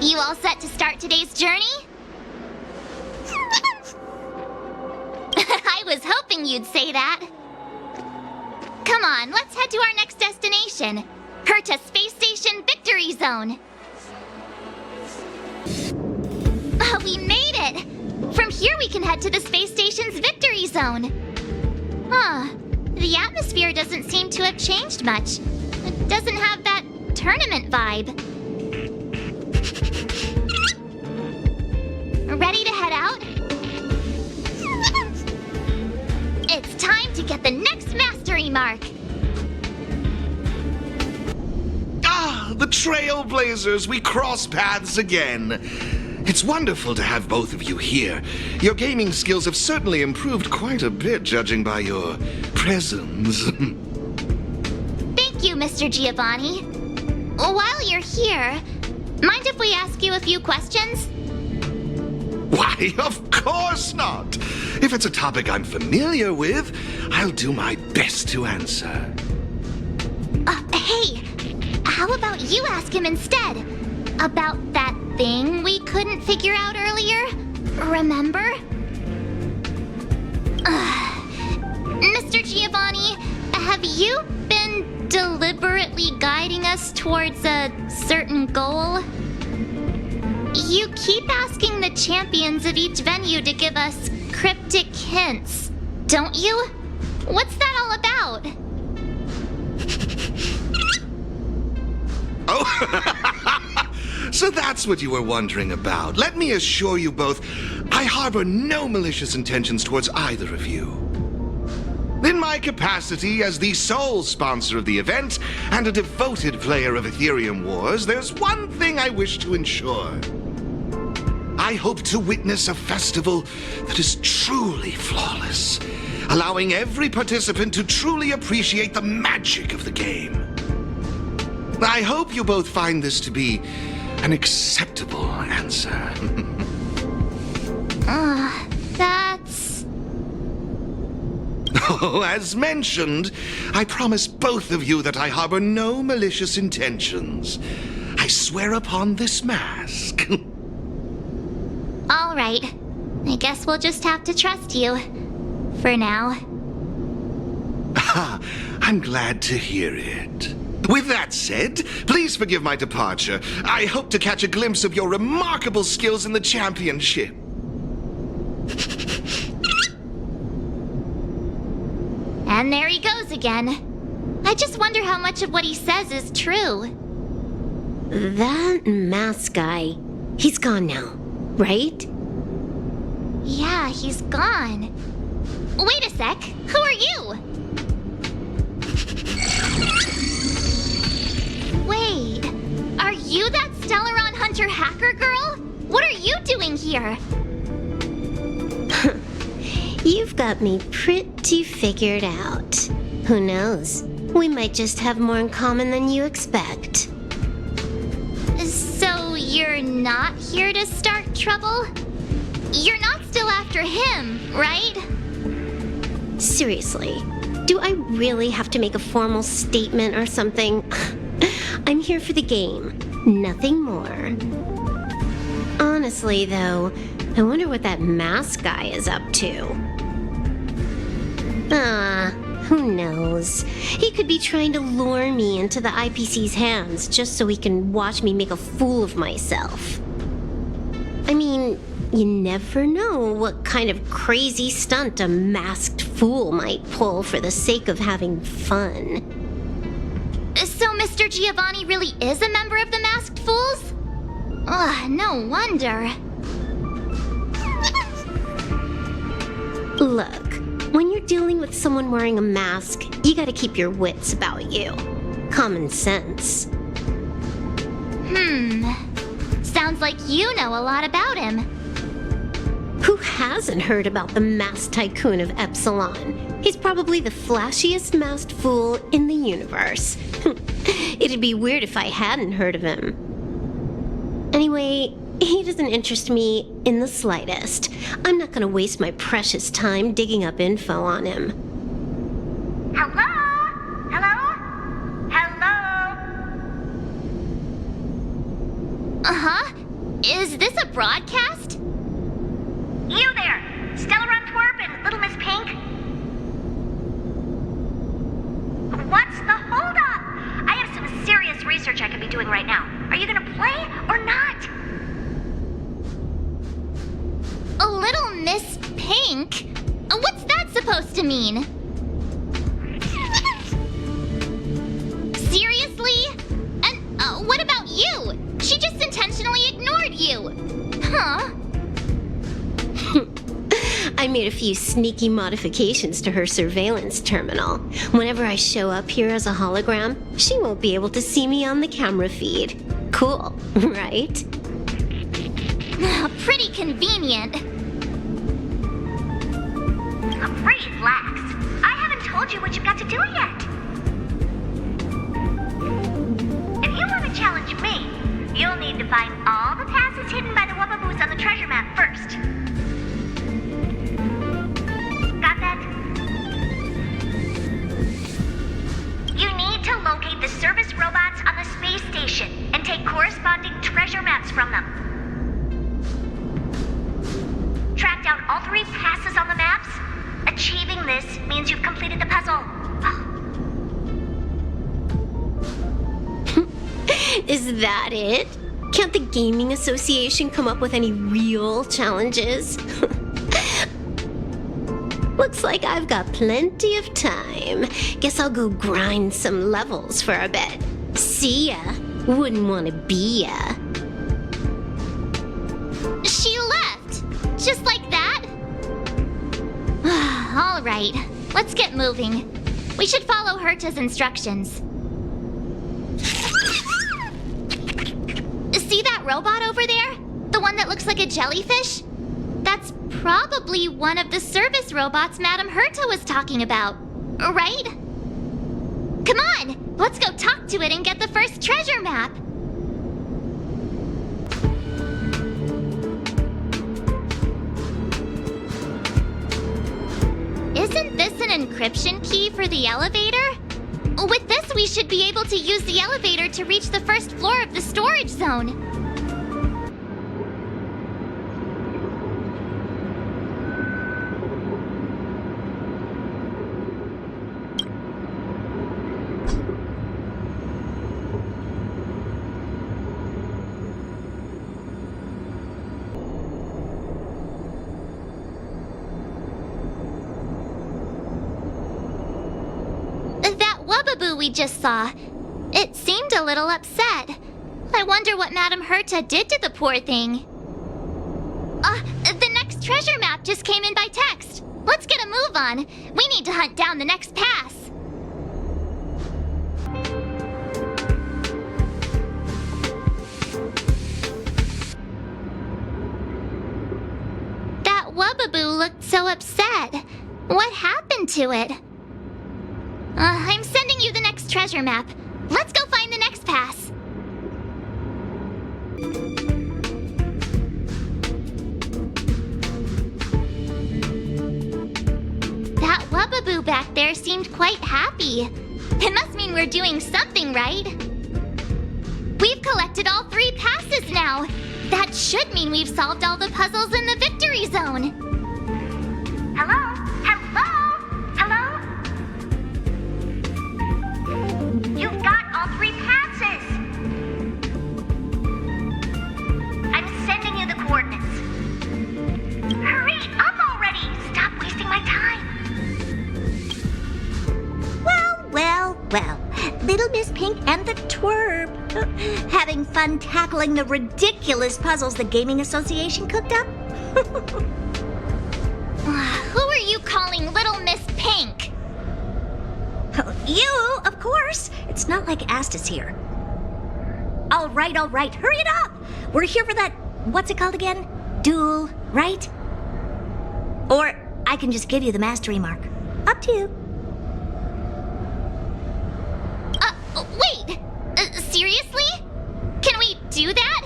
You all set to start today's journey? I was hoping you'd say that. Come on, let's head to our next destination. Herta Space Station Victory Zone. We made it! From here we can head to the space station's Victory Zone. Huh. The atmosphere doesn't seem to have changed much. It doesn't have that tournament vibe. Ready to head out? It's time to get the next mastery mark! Ah, the Trailblazers! We cross paths again! It's wonderful to have both of you here. Your gaming skills have certainly improved quite a bit, judging by your presence. Thank you, Mr. Giovanni. While you're here, mind if we ask you a few questions? Why, of course not! If it's a topic I'm familiar with, I'll do my best to answer. Hey, how about you ask him instead? About that thing we couldn't figure out earlier? Remember? Mr. Giovanni, have you been deliberately guiding us towards a certain goal? You keep asking the champions of each venue to give us cryptic hints, don't you? What's that all about? Oh, so that's what you were wondering about. Let me assure you both, I harbor no malicious intentions towards either of you. In my capacity as the sole sponsor of the event and a devoted player of Ethereum Wars, there's one thing I wish to ensure. I hope to witness a festival that is truly flawless, allowing every participant to truly appreciate the magic of the game. I hope you both find this to be an acceptable answer. That's... Oh, as mentioned, I promise both of you that I harbor no malicious intentions. I swear upon this mask. All right. I guess we'll just have to trust you. For now. I'm glad to hear it. With that said, please forgive my departure. I hope to catch a glimpse of your remarkable skills in the championship. And there he goes again. I just wonder how much of what he says is true. That mask guy, he's gone now, right? Yeah, he's gone. Wait a sec. Who are you? Wait, are you that Stellaron Hunter hacker girl? What are you doing here? You've got me pretty figured out. Who knows? We might just have more in common than you expect. So you're not here to start trouble? You're not still after him, right? Seriously, do I really have to make a formal statement or something? I'm here for the game, nothing more. Honestly, though, I wonder what that mask guy is up to. Who knows? He could be trying to lure me into the IPC's hands just so he can watch me make a fool of myself. I mean, you never know what kind of crazy stunt a masked fool might pull for the sake of having fun. So Mr. Giovanni really is a member of the Masked Fools? Ugh, no wonder. Look, when you're dealing with someone wearing a mask, you gotta keep your wits about you. Common sense. Sounds like you know a lot about him. Who hasn't heard about the masked tycoon of Epsilon? He's probably the flashiest masked fool in the universe. It'd be weird if I hadn't heard of him. Anyway, he doesn't interest me in the slightest. I'm not gonna waste my precious time digging up info on him. Hello? Hello? Hello? Uh-huh. Is this a broadcast? You there! Stella Twerp and Little Miss Pink? What's the holdup? I have some serious research I could be doing right now. Are you gonna play or not? A Little Miss Pink? What's that supposed to mean? Seriously? And what about you? She just intentionally ignored you. Huh? I made a few sneaky modifications to her surveillance terminal. Whenever I show up here as a hologram, she won't be able to see me on the camera feed. Cool, right? Pretty convenient. Relax. I haven't told you what you've got to do yet. If you want to challenge me, you'll need to find all the passes hidden by the Wubbaboos on the treasure map first. Got that? You need to locate the service robots on the space station and take corresponding treasure maps from them. Track down all 3 passes on the maps. Achieving this means you've completed the puzzle. Is that it? Can't the Gaming Association come up with any real challenges? Looks like I've got plenty of time. Guess I'll go grind some levels for a bit. See ya. Wouldn't want to be ya. She left. Just like that? All right, let's get moving. We should follow Herta's instructions. See that robot over there? The one that looks like a jellyfish? That's probably one of the service robots Madame Herta was talking about, right? Come on, let's go talk to it and get the first treasure map. Isn't this an encryption key for the elevator? With this, we should be able to use the elevator to reach the first floor of the storage zone. Wubaboo we just saw. It seemed a little upset. I wonder what Madame Herta did to the poor thing. The next treasure map just came in by text. Let's get a move on. We need to hunt down the next pass. That Wubaboo looked so upset. What happened to it? I'm sending you the next treasure map. Let's go find the next pass. That Wubaboo back there seemed quite happy. It must mean we're doing something right. We've collected all 3 passes now. That should mean we've solved all the puzzles in the victory zone. Hello? You've got all 3 passes! I'm sending you the coordinates. Hurry up already! Stop wasting my time! Well. Little Miss Pink and the Twerp. Having fun tackling the ridiculous puzzles the Gaming Association cooked up? Who are you calling Little Miss Pink? You, of course. It's not like Asta's here. All right. Hurry it up. We're here for that, what's it called again? Duel, right? Or I can just give you the mastery mark. Up to you. Wait. Seriously? Can we do that?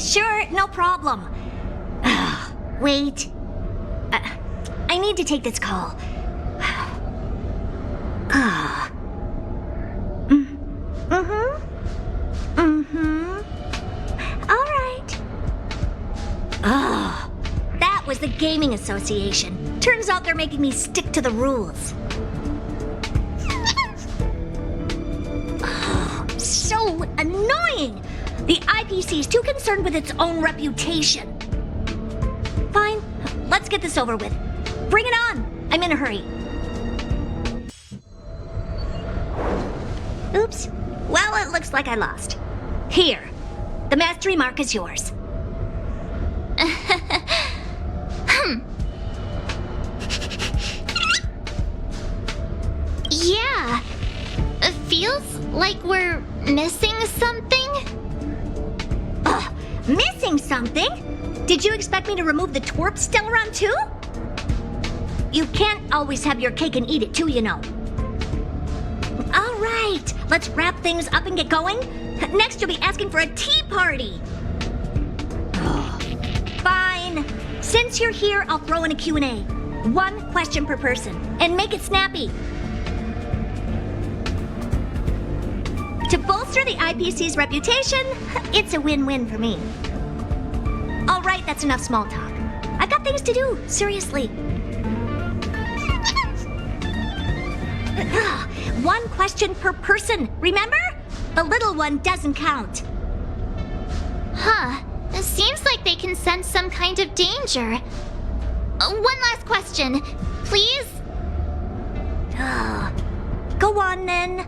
Sure, no problem. Wait. I need to take this call. All was the Gaming Association. Turns out they're making me stick to the rules. Oh, so annoying! The IPC's too concerned with its own reputation. Fine, let's get this over with. Bring it on! I'm in a hurry. Oops. Well, it looks like I lost. Here. The mastery mark is yours. Yeah. It feels like we're missing something. Missing something? Did you expect me to remove the twerp Stellaron too? You can't always have your cake and eat it too, you know. All right, let's wrap things up and get going. Next, you'll be asking for a tea party. Fine. Since you're here, I'll throw in a Q&A. One question per person, and make it snappy. To bolster the IPC's reputation, it's a win-win for me. All right, that's enough small talk. I've got things to do, seriously. One question per person, remember? The little one doesn't count. Huh. It seems like they can sense some kind of danger. One last question, please? Go on, then.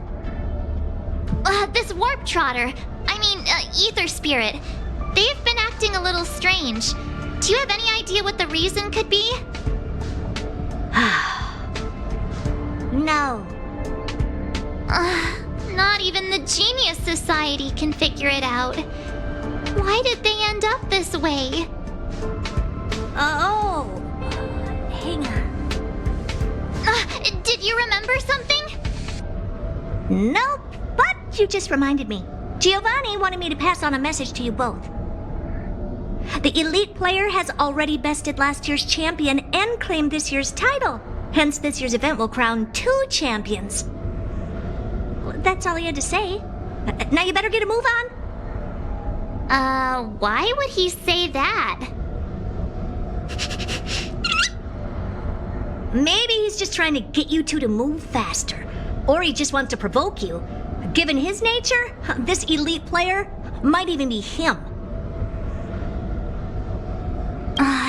This warp trotter, ether spirit, they've been acting a little strange. Do you have any idea what the reason could be? No. Not even the Genius Society can figure it out. Why did they end up this way? Hang on. Did you remember something? Nope, but you just reminded me. Giovanni wanted me to pass on a message to you both. The elite player has already bested last year's champion and claimed this year's title. Hence, this year's event will crown 2 champions. That's all he had to say. Now you better get a move on. Why would he say that? Maybe he's just trying to get you two to move faster. Or he just wants to provoke you. Given his nature, this elite player might even be him.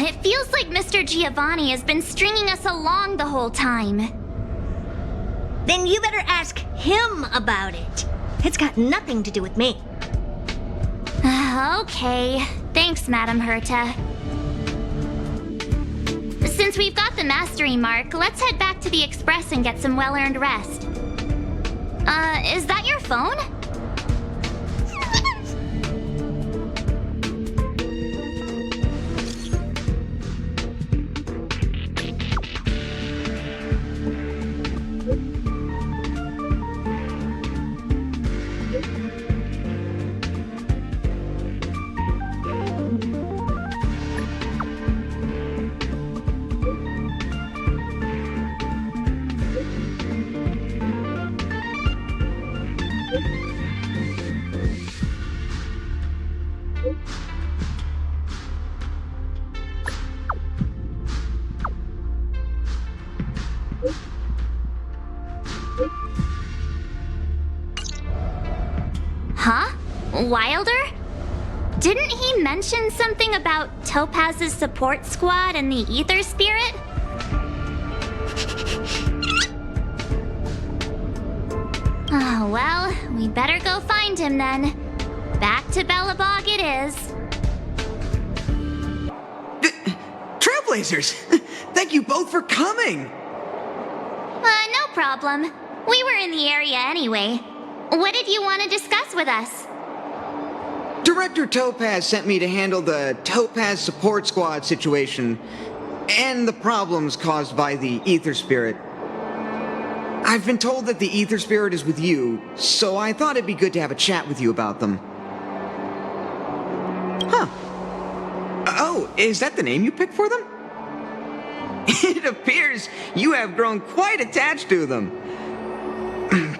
It feels like Mr. Giovanni has been stringing us along the whole time. Then you better ask him about it. It's got nothing to do with me. Okay. Thanks, Madam Herta. Since we've got the mastery mark, let's head back to the Express and get some well-earned rest. Is that your phone? Huh? Wilder? Didn't he mention something about Topaz's support squad and the ether spirit? Oh, well, we better go find him then. Back to Bellabog it is. Trailblazers! Thank you both for coming! No problem. We were in the area anyway. What did you want to discuss with us? Director Topaz sent me to handle the Topaz Support Squad situation and the problems caused by the Ether Spirit. I've been told that the Ether Spirit is with you, so I thought it'd be good to have a chat with you about them. Huh. Oh, is that the name you picked for them? It appears you have grown quite attached to them.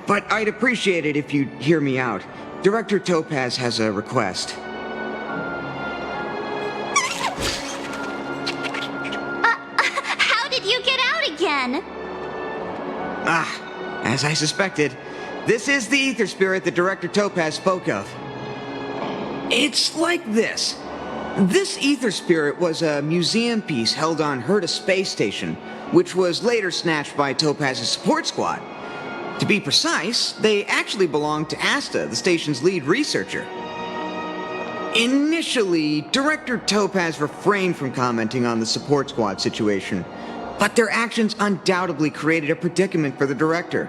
But I'd appreciate it if you'd hear me out. Director Topaz has a request. then. As I suspected, this is the ether spirit that Director Topaz spoke of. It's like this. This ether spirit was a museum piece held on Herta space station, which was later snatched by Topaz's support squad. To be precise, they actually belonged to Asta, the station's lead researcher. Initially, Director Topaz refrained from commenting on the support squad situation, but their actions undoubtedly created a predicament for the director.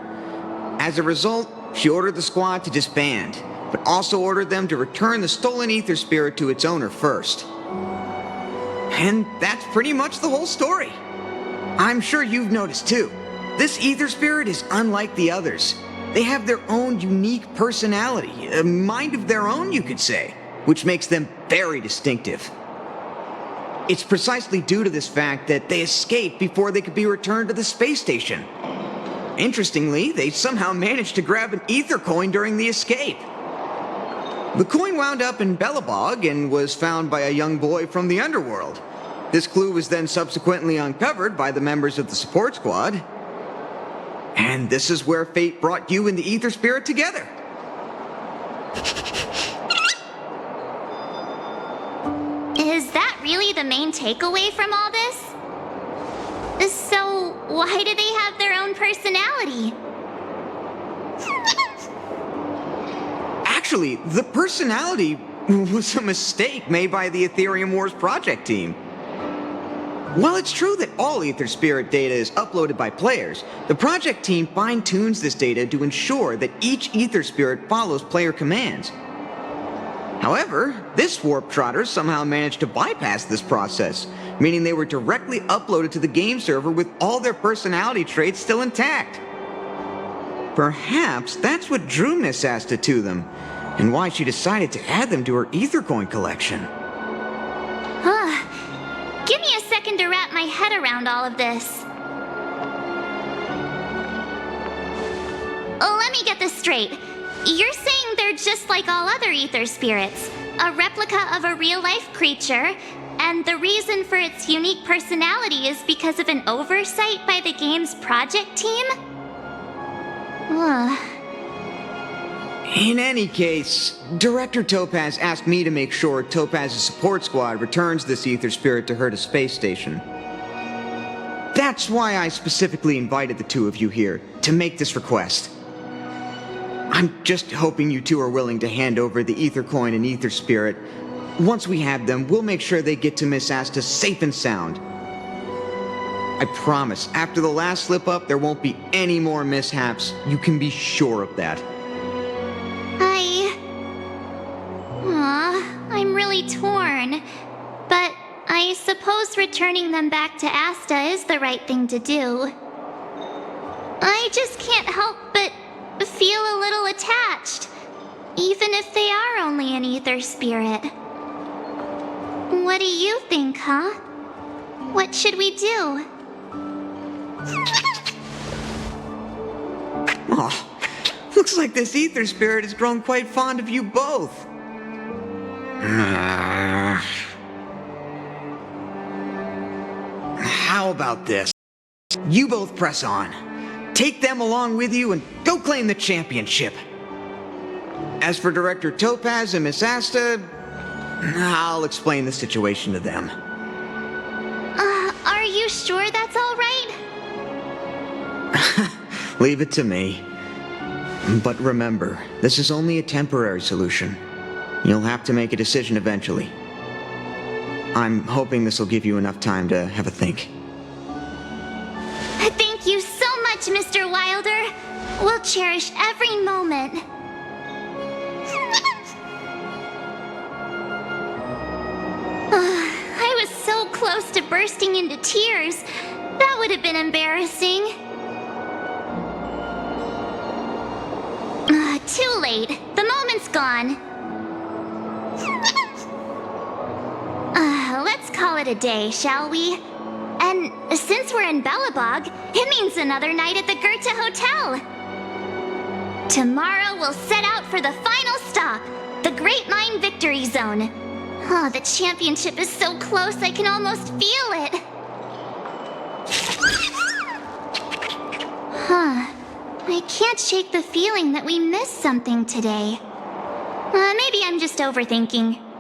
As a result, she ordered the squad to disband, but also ordered them to return the stolen ether spirit to its owner first. And that's pretty much the whole story. I'm sure you've noticed too. This ether spirit is unlike the others. They have their own unique personality, a mind of their own, you could say, which makes them very distinctive. It's precisely due to this fact that they escaped before they could be returned to the space station. Interestingly, they somehow managed to grab an ether coin during the escape. The coin wound up in Belobog and was found by a young boy from the underworld. This clue was then subsequently uncovered by the members of the support squad. And this is where fate brought you and the ether spirit together. Is that really the main takeaway from all this? So, why do they have their own personality? Actually, the personality was a mistake made by the Ethereum Wars project team. While it's true that all ether spirit data is uploaded by players, the project team fine-tunes this data to ensure that each ether spirit follows player commands. However, this Warp Trotter somehow managed to bypass this process, meaning they were directly uploaded to the game server with all their personality traits still intact. Perhaps that's what drew Miss Asta to them, and why she decided to add them to her ether coin collection. Give me a second to wrap my head around all of this. Let me get this straight. You're saying they're just like all other ether spirits, a replica of a real-life creature, and the reason for its unique personality is because of an oversight by the game's project team? In any case, Director Topaz asked me to make sure Topaz's support squad returns this ether spirit to Herta space station. That's why I specifically invited the two of you here, to make this request. I'm just hoping you two are willing to hand over the ether coin and ether spirit. Once we have them, we'll make sure they get to Miss Asta safe and sound. I promise, after the last slip-up, there won't be any more mishaps. You can be sure of that. I'm really torn. But I suppose returning them back to Asta is the right thing to do. I just can't help but feel a little attached, even if they are only an ether spirit. What do you think, huh? What should we do? Oh, looks like this ether spirit has grown quite fond of you both. How about this? You both press on. Take them along with you and go claim the championship. As for Director Topaz and Miss Asta, I'll explain the situation to them. Are you sure that's all right? Leave it to me. But remember, this is only a temporary solution. You'll have to make a decision eventually. I'm hoping this will give you enough time to have a think. Thank you so much, Mr. Wilder. We'll cherish every moment. I was so close to bursting into tears. That would have been embarrassing. Too late. The moment's gone. Let's call it a day, shall we? And since we're in Belobog, it means another night at the Herta Hotel. Tomorrow we'll set out for the final stop, the Great Mine Victory Zone. Oh, the championship is so close I can almost feel it. I can't shake the feeling that we missed something today. Maybe I'm just overthinking.